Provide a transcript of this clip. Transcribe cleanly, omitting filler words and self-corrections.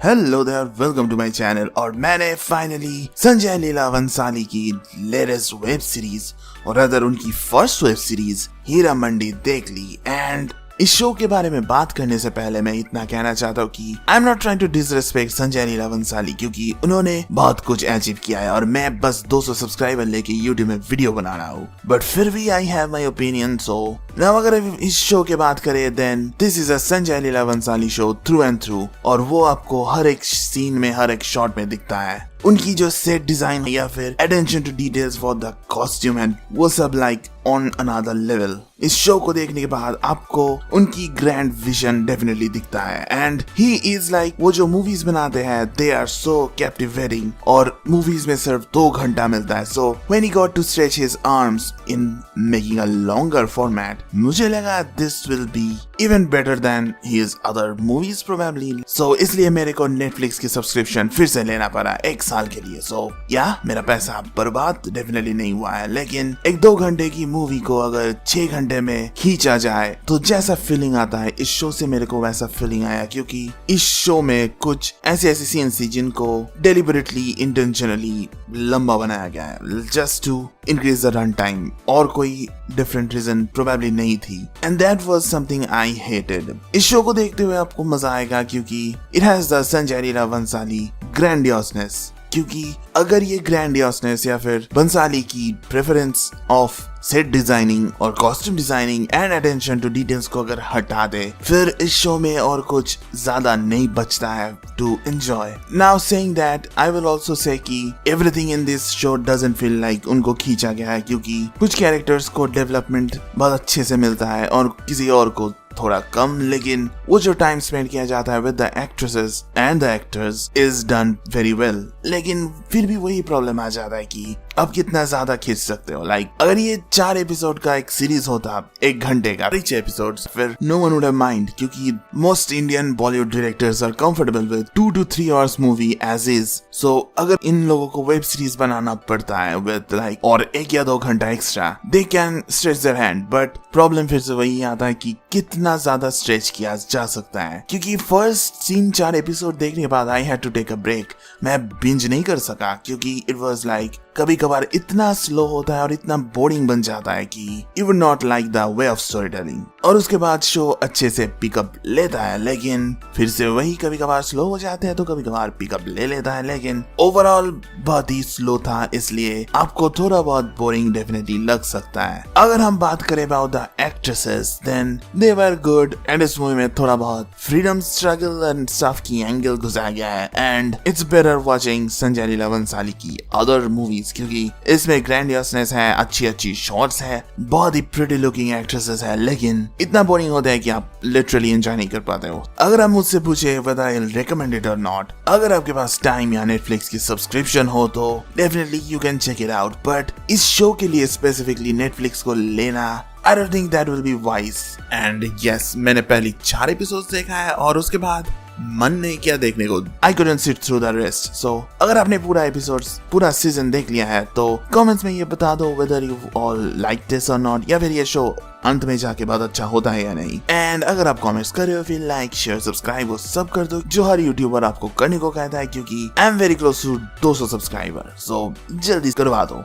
Hello there, welcome to my channel. और मैंने finally Sanjay Leela Bhansali की लेटेस्ट वेब सीरीज और अदर उनकी first web series Heera Mandi देख ली। एंड इस शो के बारे में बात करने से पहले मैं इतना कहना चाहता हूँ कि I am not trying to disrespect Sanjay Leela Bhansali, क्योंकि उन्होंने बहुत कुछ अचीव किया है और मैं बस 200 सब्सक्राइबर लेके यूट्यूब में वीडियो बना रहा हूँ। बट फिर भी I have my opinion. So now अगर इस शो के बात करें then this is a Sanjay Leela Bhansali show through and through. और वो आपको हर एक सीन में, हर एक शॉट में दिखता है। उनकी जो सेट डिजाइन या फिर attention to details for the costume and वो सब लाइक ऑन अनदर लेवल। इस शो को देखने के बाद आपको उनकी ग्रैंड विजन डेफिनेटली दिखता है। एंड ही इज लाइक वो जो मूवीज बनाते हैं दे आर सो कैप्टिवेटिंग, और मूवीज में सिर्फ 2 घंटा मिलता है। So when he got to stretch his arms in making a longer format, मुझे लगा this will be even better than his other movies probably. So इसलिए मेरे को नेटफ्लिक्स की सब्सक्रिप्शन फिर से लेना पड़ा 1 साल के लिए। सो मेरा पैसा बर्बाद डेफिनेटली नहीं हुआ है, लेकिन 1-2 घंटे की मूवी को अगर 6 घंटे में खींचा जाए तो जैसा फीलिंग आता है इस शो से मेरे को वैसा फीलिंग आया। क्योंकि इस शो में कुछ ऐसे सीन्स थी जिनको डेलिबरेटली इंटेंशनली लंबा बनाया गया है just to increase the run time, और कोई डिफरेंट रीजन प्रोबेबली नहीं थी। And that was something I hated. इस शो को देखते हुए आपको मजा आएगा क्योंकि it has the Sanjay Leela Bhansali grandioseness. क्योंकि अगर ये ग्रैंडियोसनेस या फिर भंसाली की प्रेफरेंस ऑफ सेट डिजाइनिंग और costume designing and attention to details को अगर हटा दे, फिर इस शो में और कुछ ज्यादा नहीं बचता है to enjoy. Now saying that I will also say कि everything in this show doesn't feel like उनको खींचा गया है, क्योंकि कुछ कैरेक्टर्स को डेवलपमेंट बहुत अच्छे से मिलता है और किसी और को थोड़ा कम। लेकिन वो जो टाइम स्पेंड किया जाता है with the actresses and the actors is done very well. लेकिन फिर भी वही प्रॉब्लम आ जाता है कि अब कितना ज्यादा खींच सकते हो। लाइक अगर ये 4 एपिसोड का एक सीरीज होता 1 घंटे का, रिच एपिसोड्स, फिर no one would have mind, क्योंकि most Indian Bollywood directors are comfortable with 2 to 3 hours movie as is. So अगर इन लोगों को वेब सीरीज बनाना पड़ता है विद लाइक और 1 या 2 घंटा extra, they can stretch their hand. But problem फिर से वही आता है कि कितना ज्यादा स्ट्रेच किया जा सकता है। क्योंकि फर्स्ट 3-4 एपिसोड देखने के बाद I had to take a break. मैं बिंज नहीं कर सका क्योंकि इट वाज लाइक कभी कभार इतना स्लो होता है और इतना बोरिंग बन जाता है कि you would not like the way of story telling. और उसके बाद शो अच्छे से पिकअप लेता है, लेकिन फिर से वही कभी कभार स्लो हो जाते हैं तो कभी कभार पिकअप ले लेता है। लेकिन ओवरऑल बहुत ही स्लो था, इसलिए आपको थोड़ा बहुत बोरिंग डेफिनेटली लग सकता है। अगर हम बात करें about the actresses then they were good. And इस मूवी में थोड़ा बहुत फ्रीडम स्ट्रगल एंड स्टफ की एंगल घुसाया गया है। And it's better watching Sanjay Leela Bhansali की अदर मूवीज, क्योंकि इसमें ग्रैंडियोसनेस है, अच्छी शॉट्स है, बहुत ही प्रिटी लुकिंग एक्ट्रेसेस है, लेकिन इतना बोरिंग होता है कि आप लिटरली एंजॉय नहीं कर पाते हो। अगर आप मुझसे पूछे whether I'll recommend it or not, अगर आपके पास टाइम या नेटफ्लिक्स की सब्सक्रिप्शन हो तो definitely you can check it out. But इस शो के लिए स्पेसिफिकली नेटफ्लिक्स को लेना I don't think that will be wise. And yes, मैंने पहली 4 एपिसोड्स देखा है और उसके बाद मन नहीं किया देखने को। I couldn't sit through the rest. So अगर आपने पूरा सीजन देख लिया है तो कमेंट्स में ये बता दो whether you all like this or not, या फिर ये शो अंत में जाके बहुत अच्छा होता है या नहीं। एंड अगर आप कमेंट्स कर रहे हो फिर लाइक शेयर सब्सक्राइब वो सब कर दो जो हर यूट्यूबर आपको करने को कहता है, क्योंकि I am very close to 200 subscriber. So जल्दी करवा दो।